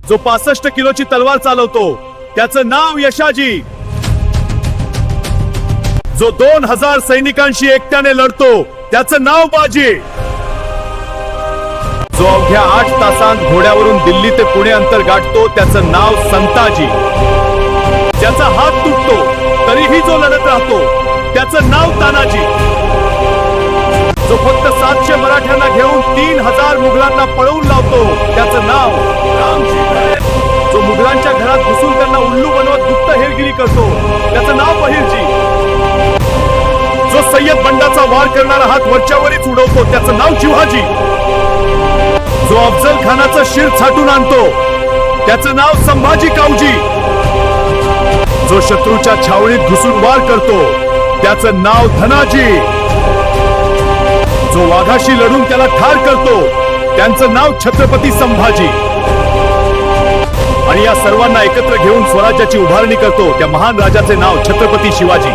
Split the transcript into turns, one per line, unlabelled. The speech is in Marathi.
जो 65 किलोची तलवार चालवतो त्याचं नाव यशाजी. जो 2000 सैनिकांशी एकट्याने लढतो त्याचं नाव बाजी. जो अवघ्या 8 तासांत घोड्यावरून दिल्ली ते पुणे अंतर गाठतो त्याचं नाव संताजी. ज्याचा हात तुटतो तरीही जो लढत राहतो त्याचं नाव तानाजी. जो फक्त 700 मराठ्यांना घेऊन 3000 मुघलांना पळवून लावतो त्याचं नाव रामजी. जो मुघलांच्या घरात घुसून त्यांना उल्लू बनवत गुप्त हेरगिरी करतो त्याचं नाव बहिर्जी. जो सय्यद बंडाचा वार करणारा हात वरच्यावरच उडवतो त्याचं नाव जिव्हाजी. जो अफजल खानाचं शिर छाटून आणतो त्याचं नाव संभाजी काऊजी. जो शत्रूच्या छावणीत घुसून वार करतो त्याचं नाव धनाजी. जो वाघाशी लढून त्याला ठार करतो त्यांचं नाव छत्रपती संभाजी. आणि या सर्वांना एकत्र घेऊन स्वराज्याची उभारणी करतो त्या महान राजाचे नाव छत्रपती शिवाजी.